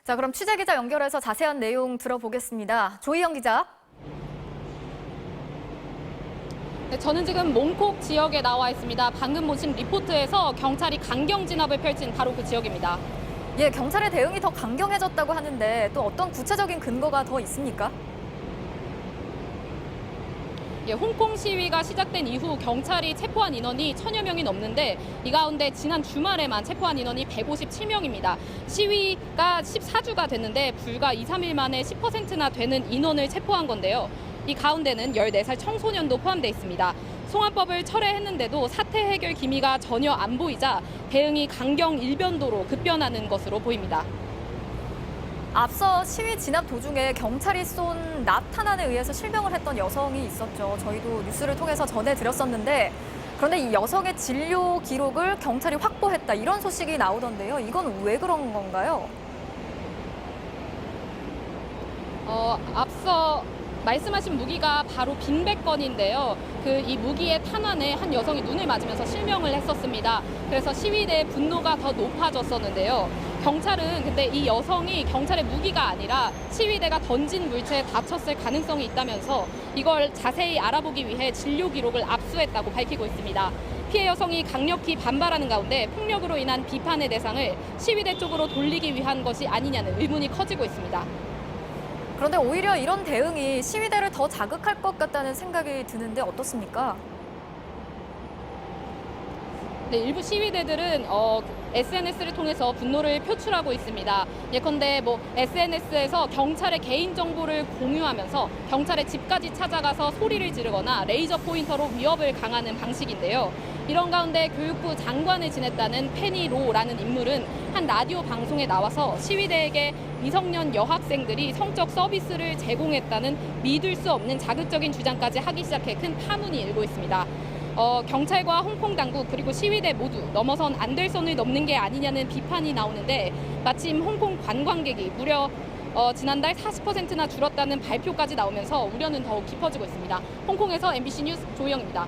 자, 그럼 취재 기자 연결해서 자세한 내용 들어보겠습니다. 조희영 기자. 네, 저는 지금 몽콕 지역에 나와 있습니다. 방금 보신 리포트에서 경찰이 강경 진압을 펼친 바로 그 지역입니다. 예, 경찰의 대응이 더 강경해졌다고 하는데 또 어떤 구체적인 근거가 더 있습니까? 예, 홍콩 시위가 시작된 이후 경찰이 체포한 인원이 1000여 명이 넘는데 이 가운데 지난 주말에만 체포한 인원이 157명입니다. 시위가 14주가 됐는데 불과 2, 3일 만에 10%나 되는 인원을 체포한 건데요. 이 가운데는 14살 청소년도 포함되어 있습니다. 송환법을 철회했는데도 사태 해결 기미가 전혀 안 보이자 대응이 강경 일변도로 급변하는 것으로 보입니다. 앞서 시위 진압 도중에 경찰이 쏜 납탄환에 의해서 실명을 했던 여성이 있었죠. 저희도 뉴스를 통해서 전해드렸었는데 그런데 이 여성의 진료 기록을 경찰이 확보했다 이런 소식이 나오던데요. 이건 왜 그런 건가요? 앞서 말씀하신 무기가 바로 빈백건인데요. 이 무기의 탄환에 한 여성이 눈을 맞으면서 실명을 했었습니다. 그래서 시위대의 분노가 더 높아졌었는데요. 경찰은 근데 이 여성이 경찰의 무기가 아니라 시위대가 던진 물체에 다쳤을 가능성이 있다면서 이걸 자세히 알아보기 위해 진료 기록을 압수했다고 밝히고 있습니다. 피해 여성이 강력히 반발하는 가운데 폭력으로 인한 비판의 대상을 시위대 쪽으로 돌리기 위한 것이 아니냐는 의문이 커지고 있습니다. 그런데 오히려 이런 대응이 시위대를 더 자극할 것 같다는 생각이 드는데 어떻습니까? 네, 일부 시위대들은 SNS를 통해서 분노를 표출하고 있습니다. 예컨대 SNS에서 경찰의 개인정보를 공유하면서 경찰의 집까지 찾아가서 소리를 지르거나 레이저 포인터로 위협을 강하는 방식인데요. 이런 가운데 교육부 장관을 지냈다는 페니 로라는 인물은 한 라디오 방송에 나와서 시위대에게 미성년 여학생들이 성적 서비스를 제공했다는 믿을 수 없는 자극적인 주장까지 하기 시작해 큰 파문이 일고 있습니다. 경찰과 홍콩 당국 그리고 시위대 모두 넘어선 안 될 선을 넘는 게 아니냐는 비판이 나오는데 마침 홍콩 관광객이 무려 지난달 40%나 줄었다는 발표까지 나오면서 우려는 더욱 깊어지고 있습니다. 홍콩에서 MBC 뉴스 조희영입니다.